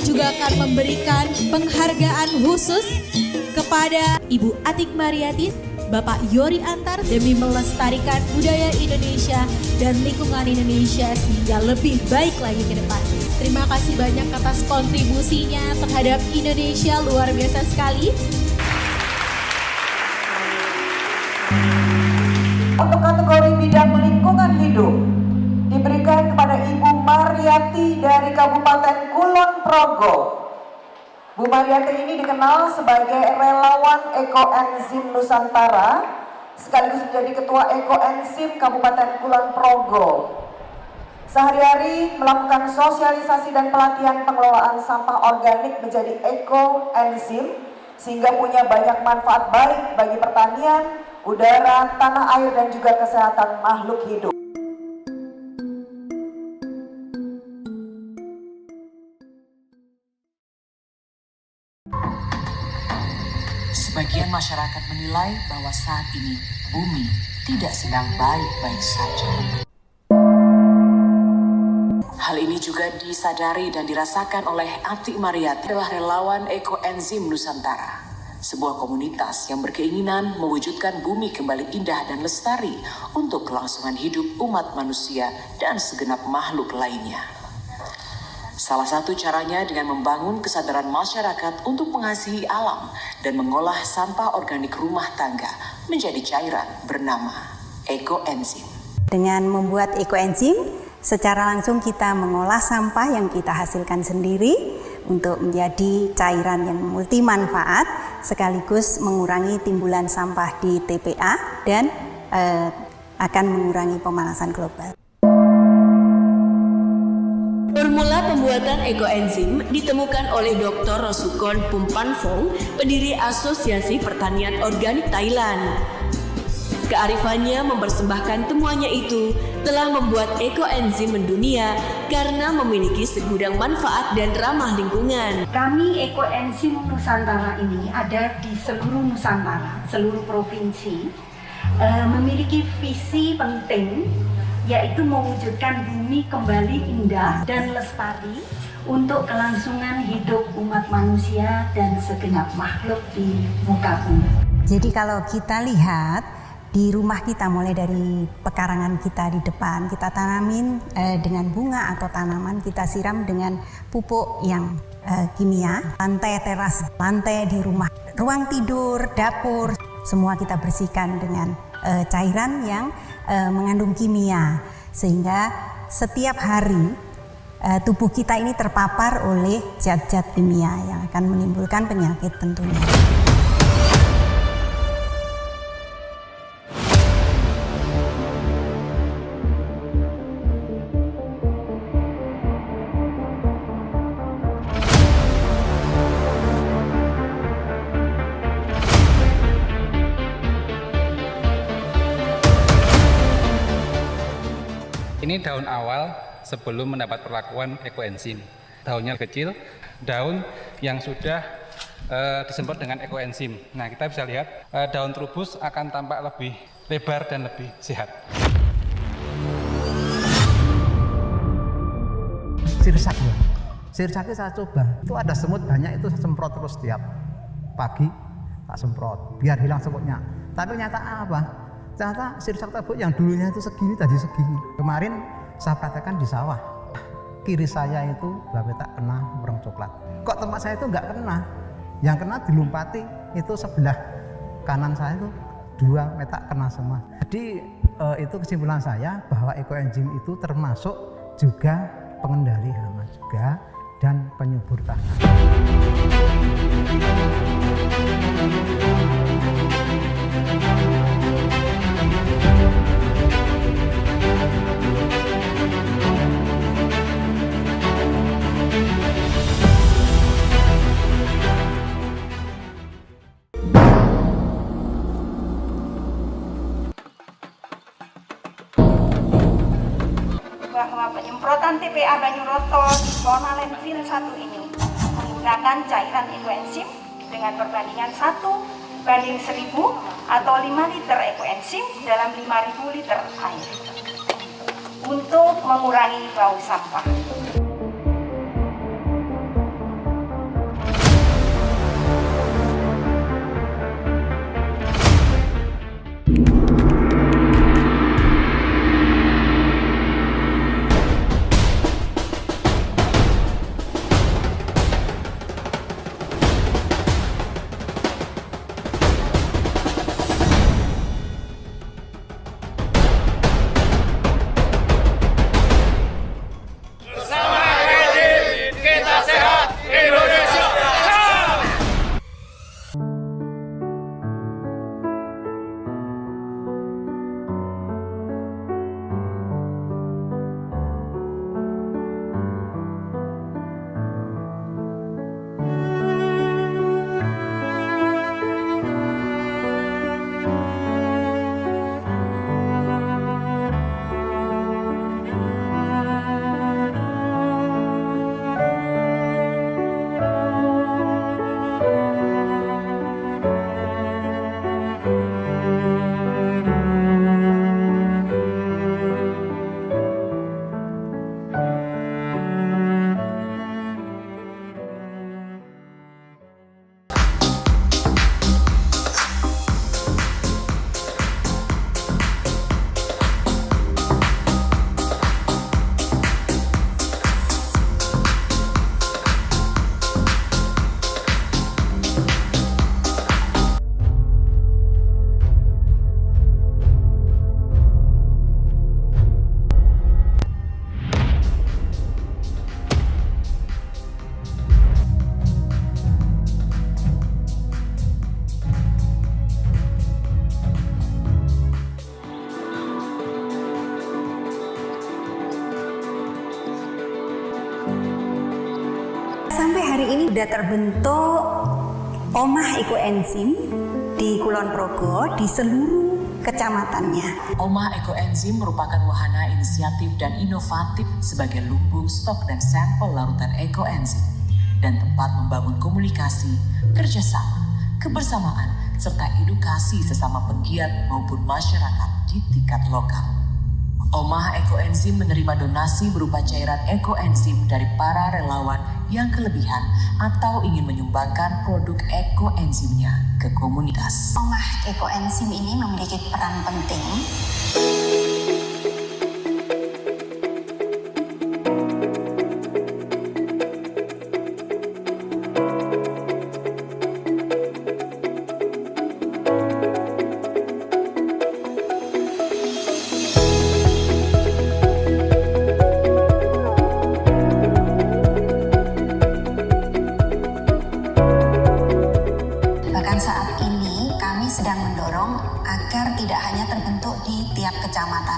juga akan memberikan penghargaan khusus kepada Ibu Atik Mariati, Bapak Yori Antar demi melestarikan budaya Indonesia dan lingkungan Indonesia sehingga lebih baik lagi ke depan. Terima kasih banyak atas kontribusinya terhadap Indonesia, luar biasa sekali. Untuk kategori bidang lingkungan hidup diberikan kepada Ibu Mariati dari Kabupaten Kulon Progo. Bu Mariati ini dikenal sebagai relawan Ekoenzim Nusantara, sekaligus menjadi Ketua Ekoenzim Kabupaten Kulon Progo. Sehari-hari melakukan sosialisasi dan pelatihan pengelolaan sampah organik menjadi ekoenzim, sehingga punya banyak manfaat baik bagi pertanian, udara, tanah air, dan juga kesehatan makhluk hidup. Sebagian masyarakat menilai bahwa saat ini bumi tidak sedang baik-baik saja. Hal ini juga disadari dan dirasakan oleh Atik Mariati adalah relawan Ekoenzim Nusantara, sebuah komunitas yang berkeinginan mewujudkan bumi kembali indah dan lestari untuk kelangsungan hidup umat manusia dan segenap makhluk lainnya. Salah satu caranya dengan membangun kesadaran masyarakat untuk mengasihi alam dan mengolah sampah organik rumah tangga menjadi cairan bernama ekoenzim. Dengan membuat ekoenzim, secara langsung kita mengolah sampah yang kita hasilkan sendiri untuk menjadi cairan yang multi manfaat, sekaligus mengurangi timbulan sampah di TPA dan akan mengurangi pemanasan global. Formula pembuatan ekoenzim ditemukan oleh Dr. Rosukon Pumpanfong, pendiri Asosiasi Pertanian Organik Thailand. Kearifannya mempersembahkan temuannya itu telah membuat ekoenzim mendunia karena memiliki segudang manfaat dan ramah lingkungan. Kami Ekoenzim Nusantara ini ada di seluruh Nusantara, seluruh provinsi, memiliki visi penting, yaitu mewujudkan bumi kembali indah dan lestari untuk kelangsungan hidup umat manusia dan segenap makhluk di muka bumi. Jadi kalau kita lihat di rumah kita, mulai dari pekarangan kita di depan, kita tanamin dengan bunga atau tanaman, kita siram dengan pupuk yang kimia. Lantai teras, lantai di rumah, ruang tidur, dapur, semua kita bersihkan dengan cairan yang mengandung kimia. Sehingga setiap hari tubuh kita ini terpapar oleh zat-zat kimia yang akan menimbulkan penyakit tentunya. Ini daun awal sebelum mendapat perlakuan ekoenzim. Daunnya kecil, daun yang sudah disemprot dengan ekoenzim. Nah, kita bisa lihat daun trubus akan tampak lebih lebar dan lebih sehat. Sirsaknya saya coba. Itu ada semut banyak, itu saya semprot terus setiap pagi, tak semprot biar hilang semutnya. Tapi ternyata apa? Ternyata sirsak tersebut yang dulunya itu segini tadi segini. Kemarin saya praktekkan di sawah. Kiri saya itu berapa tak kena warna coklat. Kok tempat saya itu nggak kena? Yang kena dilumpati itu sebelah kanan saya itu 2 metak kena semua. Jadi itu kesimpulan saya bahwa ekoenzim itu termasuk juga pengendali hama juga dan penyubur tanah. Bahwa penyemprotan TPA Banyuroto di zona landfill 1 ini menggunakan cairan ekoenzim dengan perbandingan 1:1000 atau 5 liter ekoenzim dalam 5000 liter air untuk mengurangi bau sampah. hari ini sudah terbentuk Omah Ekoenzim di Kulon Progo di seluruh kecamatannya. Omah Ekoenzim merupakan wahana inisiatif dan inovatif sebagai lumbung stok dan sampel larutan ekoenzim dan tempat membangun komunikasi, kerjasama, kebersamaan, serta edukasi sesama penggiat maupun masyarakat di tingkat lokal. Omah Ekoenzim menerima donasi berupa cairan ekoenzim dari para relawan yang kelebihan atau ingin menyumbangkan produk ekoenzimnya ke komunitas. Omah Ekoenzim ini memiliki peran penting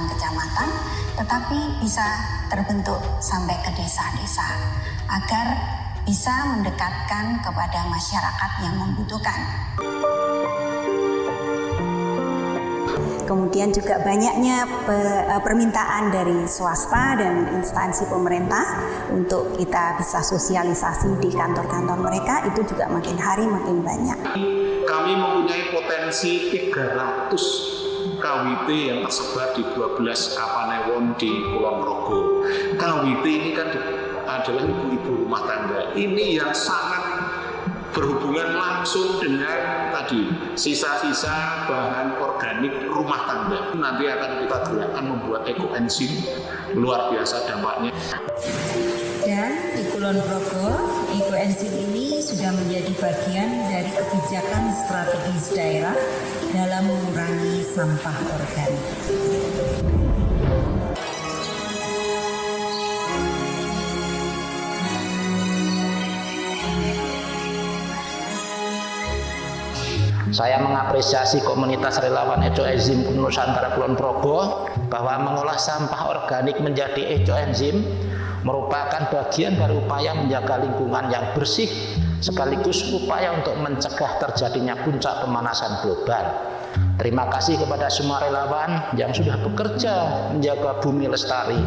kecamatan, tetapi bisa terbentuk sampai ke desa-desa agar bisa mendekatkan kepada masyarakat yang membutuhkan. Kemudian juga banyaknya permintaan dari swasta dan instansi pemerintah untuk kita bisa sosialisasi di kantor-kantor mereka, itu juga makin hari makin banyak. Kami mempunyai potensi 300 KWT yang tersebar di 12 kapanewon di Kulon Progo. KWT ini kan adalah ibu-ibu rumah tangga. Ini yang sangat berhubungan langsung dengan tadi sisa-sisa bahan organik rumah tangga. Nanti akan kita gerakkan membuat ekoenzim, luar biasa dampaknya. Dan di Kulon Progo, ekoenzim ini sudah menjadi bagian dari kebijakan strategis daerah dalam mengurangi sampah organik. Saya mengapresiasi komunitas relawan ekoenzim Nusantara Kulon Progo bahwa mengolah sampah organik menjadi ekoenzim merupakan bagian dari upaya menjaga lingkungan yang bersih sekaligus upaya untuk mencegah terjadinya puncak pemanasan global. Terima kasih kepada semua relawan yang sudah bekerja menjaga bumi lestari.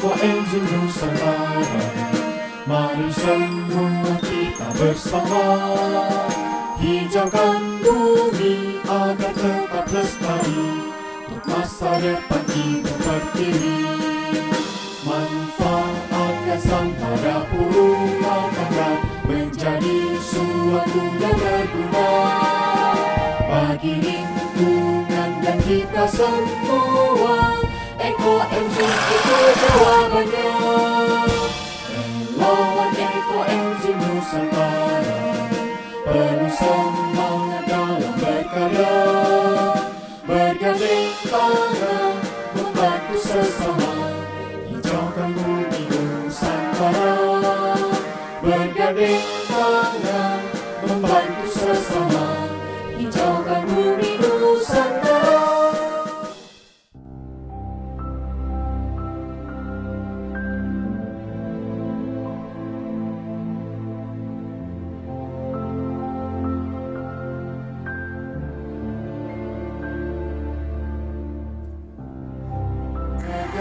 Ekoenzim Nusantara, mari semua kita bersama hijaukan bumi agar tetap lestari, untuk masa depan kita berdiri. Manfaatkan sampah dapur rumah tangga menjadi suatu yang berguna bagi lingkungan dan kita semua. Ekoenzim itu jawabannya. Relawan ekoenzim Nusantara penuh semangat dalam berkarya, bergandeng tangan membantu sesama hijaukan bumi Nusantara, bergandeng tangan membantu sesama hijaukan bumi Nusantara.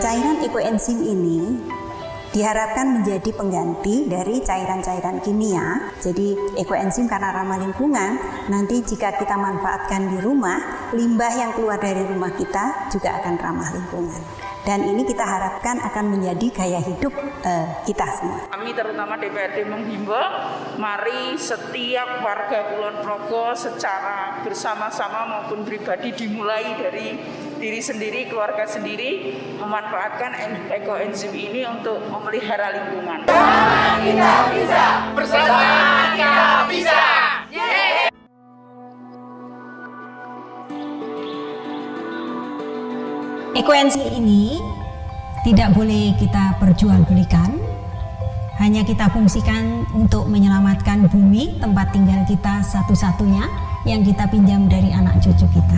Cairan ekoenzim ini diharapkan menjadi pengganti dari cairan-cairan kimia. Jadi ekoenzim karena ramah lingkungan, nanti jika kita manfaatkan di rumah, limbah yang keluar dari rumah kita juga akan ramah lingkungan. Dan ini kita harapkan akan menjadi gaya hidup kita semua. Kami terutama DPRD menghimbau, mari setiap warga Kulon Progo secara bersama-sama maupun pribadi dimulai dari diri sendiri, keluarga sendiri, memanfaatkan ekoenzim ini untuk memelihara lingkungan. Bersama kita bisa! Bersama kita bisa! Yes! Ekoenzim ini tidak boleh kita perjualbelikan, hanya kita fungsikan untuk menyelamatkan bumi tempat tinggal kita satu-satunya yang kita pinjam dari anak cucu kita.